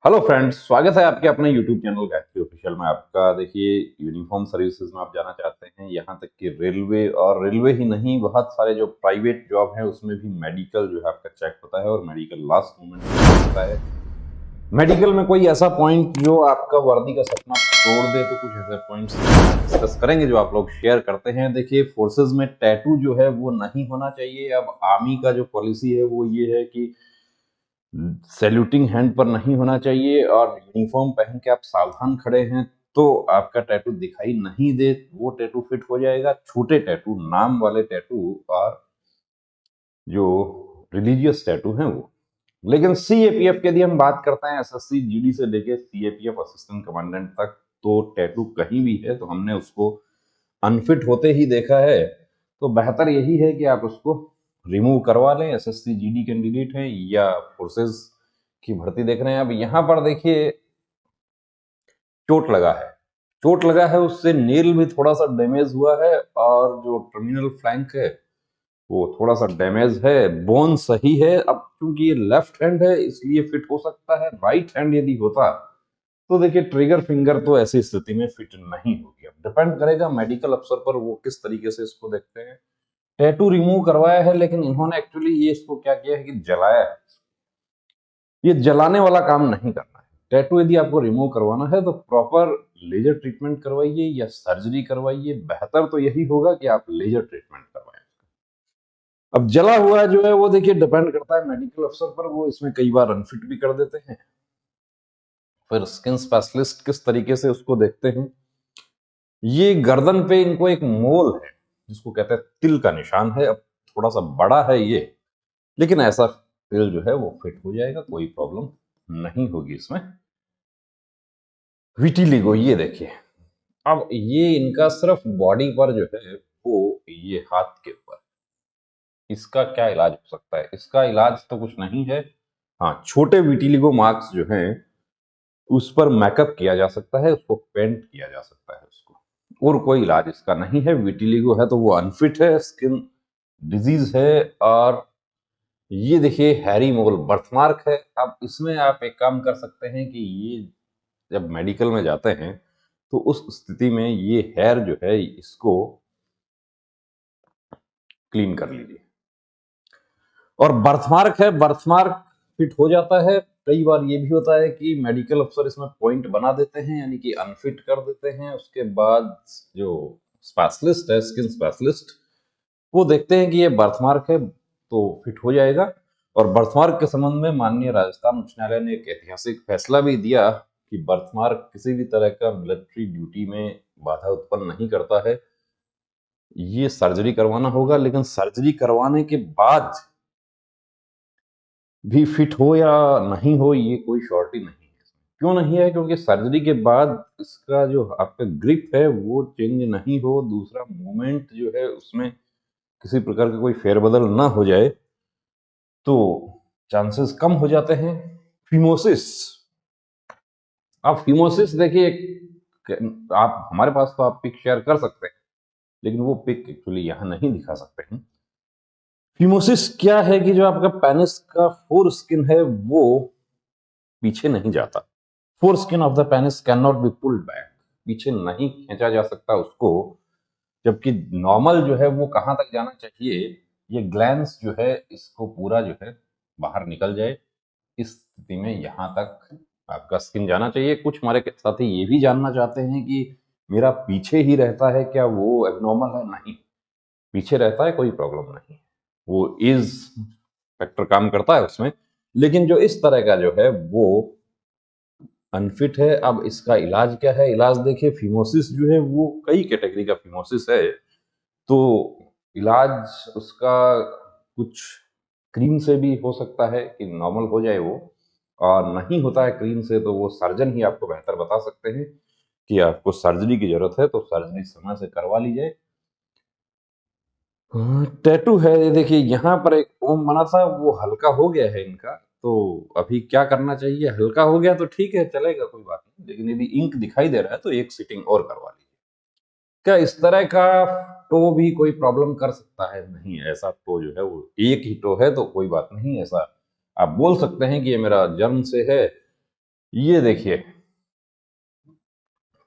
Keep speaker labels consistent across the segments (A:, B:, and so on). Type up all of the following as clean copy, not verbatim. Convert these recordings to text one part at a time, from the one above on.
A: Hello friends, स्वागत है आपके अपने यूट्यूब चैनल गायत्री ऑफिशियल में। आपका देखिए, यूनिफॉर्म सर्विसेज में आप जाना चाहते हैं, यहाँ तक कि रेलवे, और रेलवे ही नहीं, बहुत सारे जो प्राइवेट जॉब है उसमें भी मेडिकल जो है आपका चेक होता है और मेडिकल लास्ट मोमेंट में चेक होता है। मेडिकल में कोई ऐसा पॉइंट जो आपका वर्दी का सपना तोड़ दे, तो कुछ ऐसे पॉइंट्स डिस्कस करेंगे जो आप लोग शेयर करते हैं। देखिए, फोर्सेज में टैटू जो है वो नहीं होना चाहिए। अब आर्मी का जो पॉलिसी है वो ये है कि सैल्यूटिंग हैंड पर नहीं होना चाहिए, और यूनिफॉर्म पहन के आप सावधान खड़े हैं तो आपका टैटू दिखाई नहीं दे, वो टैटू फिट हो जाएगा। छोटे टैटू, नाम वाले टैटू, और जो रिलीजियस टैटू हैं वो। लेकिन सीएपीएफ की यदि हम बात करते हैं, एसएससी जीडी से लेके सीएपीएफ असिस्टेंट कमांडेंट तक, तो टैटू कहीं भी है तो हमने उसको अनफिट होते ही देखा है। तो बेहतर यही है कि आप उसको रिमूव करवा लें। एसएससी जीडी कैंडिडेट हैं या फोर्सेस की भर्ती देख रहे हैं। अब यहाँ पर देखिए, चोट लगा है, चोट लगा है, उससे नेल भी थोड़ा सा डैमेज हुआ है, और जो टर्मिनल फ्लैंक है वो थोड़ा सा डैमेज है। बोन सही है। अब क्योंकि ये लेफ्ट हैंड है इसलिए फिट हो सकता है। राइट हैंड यदि होता तो देखिए, ट्रिगर फिंगर तो ऐसी स्थिति में फिट नहीं होगी। अब डिपेंड करेगा मेडिकल अफसर पर, वो किस तरीके से इसको देखते हैं। टैटू रिमूव करवाया है, लेकिन इन्होंने एक्चुअली ये इसको क्या किया है कि जलाया है। ये जलाने वाला काम नहीं करना है। टैटू यदि आपको रिमूव करवाना है तो प्रॉपर लेजर ट्रीटमेंट करवाइए या सर्जरी करवाइए। बेहतर तो यही होगा कि आप लेजर ट्रीटमेंट करवाएं। अब जला हुआ जो है वो देखिए, डिपेंड करता है मेडिकल अफसर पर, वो इसमें कई बार अनफिट भी कर देते हैं। फिर स्किन स्पेशलिस्ट किस तरीके से उसको देखते हैं। ये गर्दन पे इनको एक मोल है जिसको कहते हैं तिल का निशान है। अब थोड़ा सा बड़ा है ये, लेकिन ऐसा तिल जो है वो फिट हो जाएगा, कोई प्रॉब्लम नहीं होगी इसमें। विटिलिगो, ये देखिए। अब ये इनका सिर्फ बॉडी पर जो है वो, ये हाथ के ऊपर, इसका क्या इलाज हो सकता है? इसका इलाज तो कुछ नहीं है। हाँ, छोटे विटिलिगो मार्क्स जो हैं उस पर मेकअप किया जा सकता है, उसको पेंट किया जा सकता है उसको, और कोई इलाज इसका नहीं है। विटिलिगो है तो वो अनफिट है, स्किन डिजीज है। और ये देखिए, हैरी मोल बर्थमार्क है। अब इसमें आप एक काम कर सकते हैं कि ये जब मेडिकल में जाते हैं तो उस स्थिति में ये हेयर जो है इसको क्लीन कर लीजिए। और बर्थमार्क है, बर्थमार्क फिट हो जाता है। कई बार ये भी होता है कि मेडिकल अफसर इसमें पॉइंट बना देते हैं, यानी कि अनफिट कर देते हैं। उसके बाद जो स्पेशलिस्ट है, स्किन स्पेशलिस्ट, वो देखते हैं कि ये बर्थमार्क है तो फिट हो जाएगा। और बर्थमार्क के संबंध में माननीय राजस्थान उच्च न्यायालय ने एक ऐतिहासिक फैसला भी दिया कि बर्थमार्क किसी भी तरह का मिलिट्री ड्यूटी में बाधा उत्पन्न नहीं करता है। ये सर्जरी करवाना होगा, लेकिन सर्जरी करवाने के बाद भी फिट हो या नहीं हो, ये कोई श्योरिटी नहीं है। क्यों नहीं है? क्योंकि सर्जरी के बाद इसका जो आपका ग्रिप है वो चेंज नहीं हो, दूसरा मूवमेंट जो है उसमें किसी प्रकार का कोई फेरबदल ना हो जाए, तो चांसेस कम हो जाते हैं। फिमोसिस। आप फिमोसिस देखिए, आप हमारे पास तो आप पिक शेयर कर सकते हैं, लेकिन वो पिक एक्चुअली यहाँ नहीं दिखा सकते हैं। फिमोसिस क्या है कि जो आपका पेनिस का फोर स्किन है वो पीछे नहीं जाता। Four skin of the penis can not be pulled back. पीछे नहीं खींचा जा सकता उसको। जबकि नॉर्मल जो है वो कहाँ तक जाना चाहिए, ये ग्लैंस जो है इसको पूरा जो है बाहर निकल जाए, इस स्थिति में यहाँ तक आपका स्किन जाना चाहिए। कुछ हमारे साथी ये भी जानना चाहते हैं कि मेरा पीछे ही रहता है, क्या वो एबनॉर्मल है? नहीं, पीछे रहता है, कोई प्रॉब्लम नहीं। वो इज फैक्टर काम करता है उसमें, लेकिन जो इस तरह का जो है वो अनफिट है। अब इसका इलाज क्या है? इलाज देखिए, फिमोसिस जो है वो कई कैटेगरी का फिमोसिस है। तो इलाज उसका कुछ क्रीम से भी हो सकता है कि नॉर्मल हो जाए वो, और नहीं होता है क्रीम से तो वो सर्जन ही आपको बेहतर बता सकते हैं कि आपको सर्जरी की जरूरत है, तो सर्जरी समय से करवा ली जाए। टैटू है, ये देखिए यहाँ पर एक ओम बना था, वो हल्का हो गया है इनका। तो अभी क्या करना चाहिए? हल्का हो गया तो ठीक है, चलेगा, कोई बात नहीं, लेकिन यदि इंक दिखाई दे रहा है तो एक सिटिंग और करवा लीजिए। क्या इस तरह का टो भी कोई प्रॉब्लम कर सकता है? नहीं, ऐसा टो जो है वो एक ही टो है तो कोई बात नहीं। ऐसा आप बोल सकते हैं कि ये मेरा जन्म से है, ये देखिए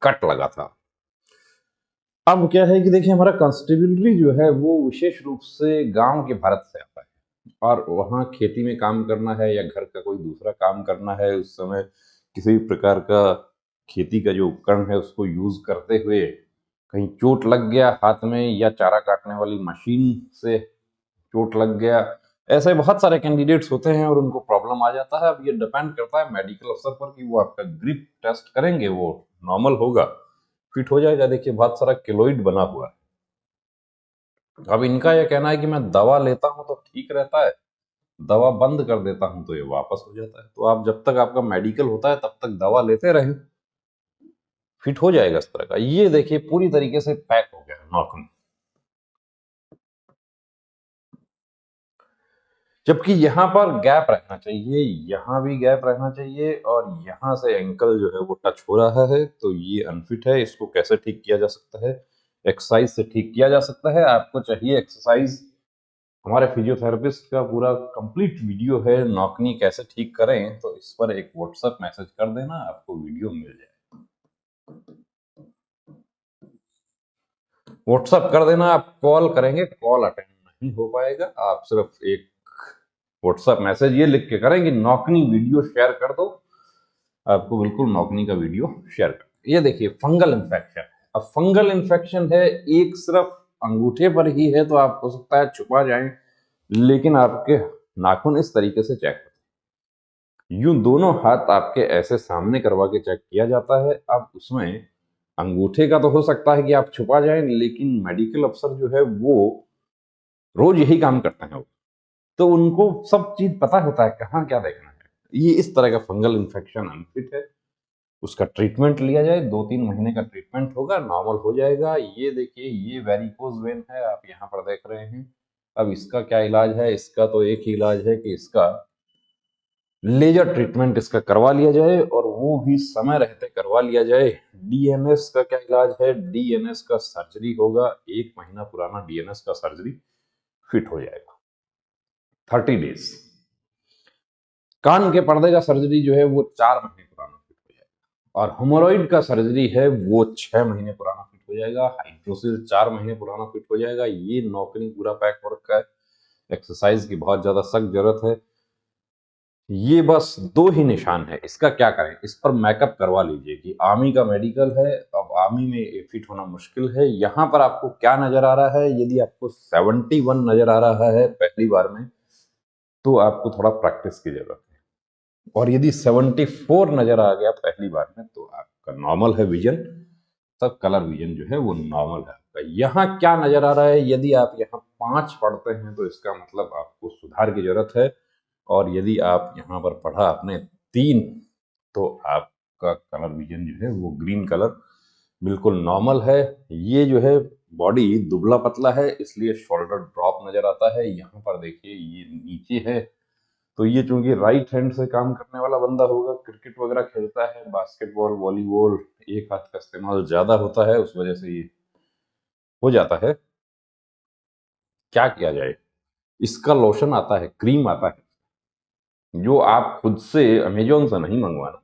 A: कट लगा था। अब क्या है कि देखिए हमारा कंस्टेबलरी जो है वो विशेष रूप से गांव के भारत से आता है, और वहाँ खेती में काम करना है या घर का कोई दूसरा काम करना है, उस समय किसी भी प्रकार का खेती का जो उपकरण है उसको यूज करते हुए कहीं चोट लग गया हाथ में, या चारा काटने वाली मशीन से चोट लग गया, ऐसे बहुत सारे कैंडिडेट्स होते हैं और उनको प्रॉब्लम आ जाता है। अब ये डिपेंड करता है मेडिकल अफसर पर कि वो आपका ग्रिप टेस्ट करेंगे, वो नॉर्मल होगा, फिट हो जाएगा। देखिए बहुत सारा केलोइड बना हुआ है। अब इनका यह कहना है कि मैं दवा लेता हूं तो ठीक रहता है, दवा बंद कर देता हूं तो ये वापस हो जाता है। तो आप जब तक आपका मेडिकल होता है तब तक दवा लेते रहें, फिट हो जाएगा इस तरह का। ये देखिए पूरी तरीके से पैक हो गया नाखून, जबकि यहाँ पर गैप रहना चाहिए, यहाँ भी गैप रहना चाहिए, और यहाँ से एंकल जो है वो टच हो रहा है, तो ये अनफिट है। इसको कैसे ठीक किया जा सकता है? एक्सरसाइज से ठीक किया जा सकता है। आपको चाहिए एक्सरसाइज, हमारे फिजियोथेरेपिस्ट का पूरा कंप्लीट वीडियो है नॉकनी कैसे ठीक करें, तो इस पर एक व्हाट्सएप मैसेज कर देना, आपको वीडियो मिल जाए। व्हाट्सएप कर देना, आप कॉल करेंगे, कॉल अटेंड नहीं हो पाएगा। आप सिर्फ एक व्हाट्सएप मैसेज ये लिख के करेंगे नॉकनी वीडियो शेयर कर दो, आपको बिल्कुल नॉकनी का वीडियो शेयर कर। ये देखिए फंगल इन्फेक्शन। अब फंगल इन्फेक्शन है, एक सिर्फ अंगूठे पर ही है, तो आप हो सकता है छुपा जाए, लेकिन आपके नाखून इस तरीके से चेक होते हैं। यूं दोनों हाथ आपके ऐसे सामने करवा के चेक किया जाता है। अब उसमें अंगूठे का तो हो सकता है कि आप छुपा जाए, लेकिन मेडिकल अफसर जो है वो रोज यही काम करते हैं, तो उनको सब चीज पता होता है कहाँ क्या देखना है। ये इस तरह का फंगल इन्फेक्शन अनफिट है, उसका ट्रीटमेंट लिया जाए, 2-3 महीने का ट्रीटमेंट होगा, नॉर्मल हो जाएगा। ये देखिए ये वेरिकोज वेन है, आप यहाँ पर देख रहे हैं। अब इसका क्या इलाज है? इसका तो एक ही इलाज है कि इसका लेजर ट्रीटमेंट इसका करवा लिया जाए, और वो भी समय रहते करवा लिया जाए। डीएनएस का क्या इलाज है? डीएनएस का सर्जरी होगा, 1 महीना पुराना डीएनएस का सर्जरी फिट हो जाएगा, 30 डेज। कान के पर्दे का सर्जरी जो है वो 4 महीने पुराना फिट हो जाएगा, और हेमोरॉइड का सर्जरी है वो 6 महीने पुराना फिट हो जाएगा, हाइड्रोसिल 4 महीने पुराना फिट हो जाएगा। ये नौकरी पूरा पैक हो रखा है। एक्सरसाइज की बहुत ज्यादा सख्त जरूरत है। ये बस दो ही निशान है, इसका क्या करें? इस पर मैकअप करवा लीजिए कि आर्मी का मेडिकल है, अब आर्मी में फिट होना मुश्किल है। यहाँ पर आपको क्या नजर आ रहा है? यदि आपको 71 नजर आ रहा है पहली बार में, तो आपको थोड़ा प्रैक्टिस की जरूरत है, और यदि 74 नजर आ गया पहली बार में तो आपका नॉर्मल है विजन, सब कलर विजन जो है वो नॉर्मल है आपका। यहाँ क्या नजर आ रहा है? यदि आप यहाँ 5 पढ़ते हैं तो इसका मतलब आपको सुधार की जरूरत है, और यदि आप यहाँ पर पढ़ा आपने 3, तो आपका कलर विजन जो है वो ग्रीन कलर बिल्कुल नॉर्मल है। ये जो है बॉडी दुबला पतला है, इसलिए शोल्डर ड्रॉप नजर आता है। यहाँ पर देखिए ये नीचे है, तो ये चूंकि राइट हैंड से काम करने वाला बंदा होगा, क्रिकेट वगैरह खेलता है, बास्केटबॉल वॉलीबॉल, एक हाथ का इस्तेमाल ज्यादा होता है, उस वजह से ये हो जाता है। क्या किया जाए? इसका लोशन आता है, क्रीम आता है, जो आप खुद से अमेजोन से नहीं मंगवाना,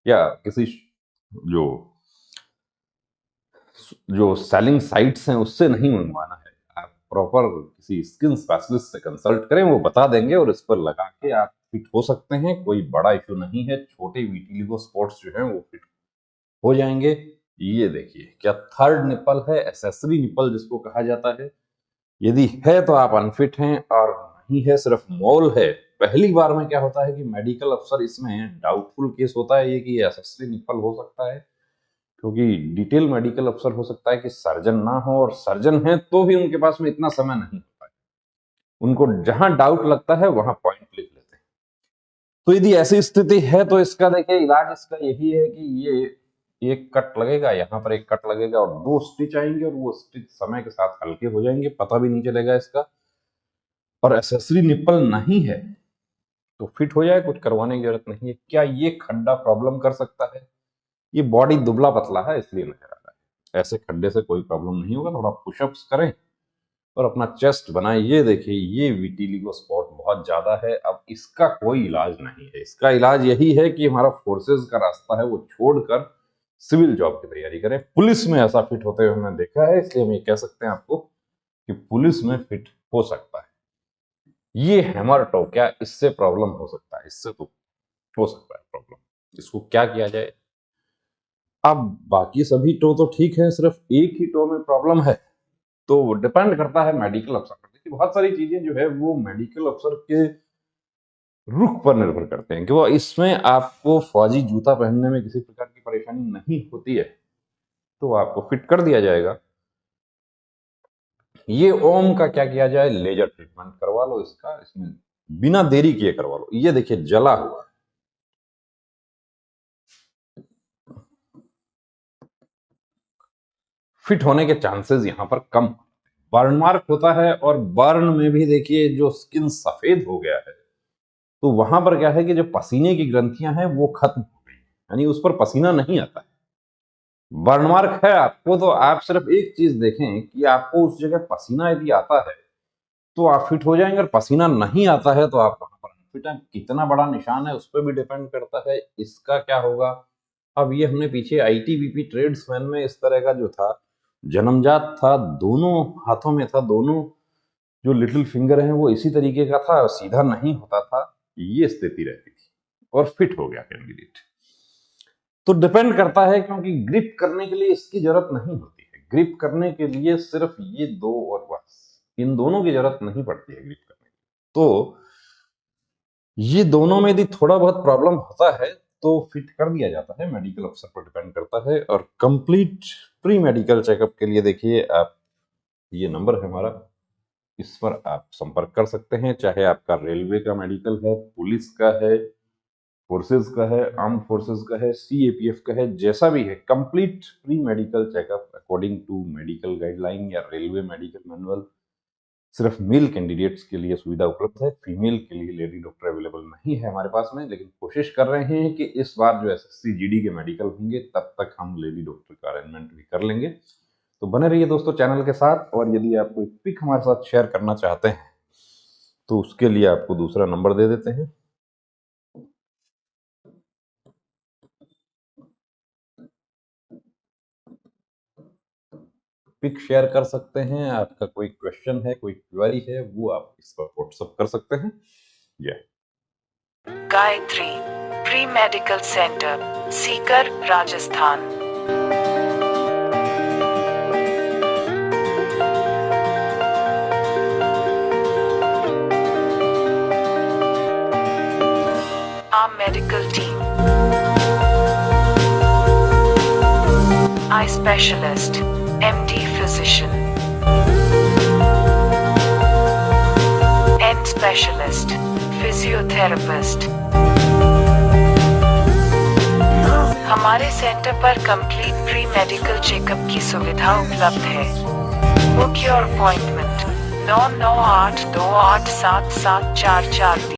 A: या किसी जो जो सेलिंग साइट्स हैं उससे नहीं मंगवाना है। आप प्रॉपर किसी स्किन स्पेशलिस्ट से कंसल्ट करें, वो बता देंगे, और इस पर लगा के आप फिट हो सकते हैं। कोई बड़ा इश्यू नहीं है, छोटे वीटिलिगो स्पॉट्स जो हैं वो फिट हो जाएंगे। ये देखिए क्या थर्ड निपल है, एसेसरी निपल जिसको कहा जाता है। यदि है तो आप अनफिट हैं, और नहीं है सिर्फ मोल है। पहली बार में क्या होता है कि मेडिकल अफसर इसमें डाउटफुल केस होता है ये कि एसेसरी निपल हो सकता है, क्योंकि डिटेल मेडिकल अफसर हो सकता है कि सर्जन ना हो, और सर्जन है तो भी उनके पास में इतना समय नहीं होता है। उनको जहां डाउट लगता है वहां पॉइंट लिख लेते हैं। तो यदि ऐसी स्थिति है तो इसका देखिए इलाज इसका यही है कि ये एक कट लगेगा, यहाँ पर एक कट लगेगा, और 2 स्टिच आएंगे, और वो स्टिच समय के साथ हल्के हो जाएंगे, पता भी नहीं चलेगा इसका। और एसेसरी निप्पल नहीं है तो फिट हो जाए, कुछ करवाने की जरूरत नहीं है। क्या ये खड्डा प्रॉब्लम कर सकता है? ये बॉडी दुबला पतला है इसलिए नजर आ रहा है, ऐसे खड्डे से कोई प्रॉब्लम नहीं होगा। थोड़ा पुशअप्स करें और अपना चेस्ट बनाएं। ये देखिए ये विटिलिगो स्पॉट बहुत ज़्यादा है। अब इसका कोई इलाज नहीं है। इसका इलाज यही है कि हमारा फोर्सेस का रास्ता है वो छोड़कर सिविल जॉब की तैयारी करें। पुलिस में ऐसा फिट होते हुए हमने देखा है, इसलिए हम ये कह सकते हैं आपको कि पुलिस में फिट हो सकता है। ये हैमर टो क्या इससे प्रॉब्लम हो सकता है? इससे तो हो सकता है प्रॉब्लम। इसको क्या किया जाए? अब बाकी सभी टो तो ठीक है, सिर्फ एक ही टो में प्रॉब्लम है, तो डिपेंड करता है मेडिकल अफसर पर। देखिए बहुत सारी चीजें जो है वो मेडिकल अफसर के रुख पर निर्भर करते हैं कि वो इसमें आपको फौजी जूता पहनने में किसी प्रकार की परेशानी नहीं होती है तो आपको फिट कर दिया जाएगा। ये ओम का क्या किया जाए? लेजर ट्रीटमेंट करवा लो इसका, इसमें बिना देरी किए करवा लो। ये देखिए जला हुआ है, फिट होने के चांसेस यहां पर कम। बर्न मार्क होता है और बर्न में भी देखिए जो स्किन सफेद हो गया है तो वहां पर क्या है कि जो पसीने की ग्रंथियां हैं वो खत्म हो गई, यानी उस पर पसीना नहीं आता है। बर्न मार्क है आपको तो आप सिर्फ एक चीज देखें कि आपको उस जगह पसीना यदि आता है तो आप फिट हो जाएंगे, और पसीना नहीं आता है तो आप वहां पर अनफिट हैं। कितना बड़ा निशान है उस पर भी डिपेंड करता है। इसका क्या होगा? अब ये हमने पीछे आईटीबीपी ट्रेड्समैन में इस तरह का जो था, जन्मजात था, दोनों हाथों में था, दोनों जो लिटिल फिंगर हैं वो इसी तरीके का था, सीधा नहीं होता था, ये स्थिति रहती थी और फिट हो गया कैंडिडेट। तो डिपेंड करता है, क्योंकि ग्रिप करने के लिए इसकी जरूरत नहीं होती है। ग्रिप करने के लिए सिर्फ ये दो और बस, इन दोनों की जरूरत नहीं पड़ती है ग्रिप करने की। तो ये दोनों में यदि थोड़ा बहुत प्रॉब्लम होता है तो फिट कर दिया जाता है, मेडिकल अफसर पर डिपेंड करता है। और कंप्लीट प्री मेडिकल चेकअप के लिए देखिए आप, ये नंबर है हमारा, इस पर आप संपर्क कर सकते हैं। चाहे आपका रेलवे का मेडिकल है, पुलिस का है, फोर्सेस का है, आर्म फोर्सेस का है, सीएपीएफ का है, जैसा भी है, complete pre medical checkup according to medical guideline या रेलवे मेडिकल मैनुअल सिर्फ मेल कैंडिडेट्स के लिए सुविधा उपलब्ध है। फीमेल के लिए लेडी डॉक्टर अवेलेबल नहीं है हमारे पास में, लेकिन कोशिश कर रहे हैं कि इस बार जो एसएससी जीडी के मेडिकल होंगे तब तक हम लेडी डॉक्टर का अरेंजमेंट भी कर लेंगे। तो बने रहिए दोस्तों चैनल के साथ, और यदि आप कोई पिक हमारे साथ शेयर करना चाहते हैं तो उसके लिए आपको दूसरा नंबर दे देते हैं। पिक शेयर कर सकते हैं। आपका कोई क्वेश्चन है, कोई क्वेरी है, वो आप इस पर व्हाट्सएप कर सकते हैं।
B: Gayatri pre medical centre, Sikar, Rajasthan. Our medical team. Eye specialist, MD physician. End specialist, physiotherapist. हमारे सेंटर पर कंप्लीट प्री मेडिकल चेकअप की सुविधा उपलब्ध है। Book your appointment 9982877443।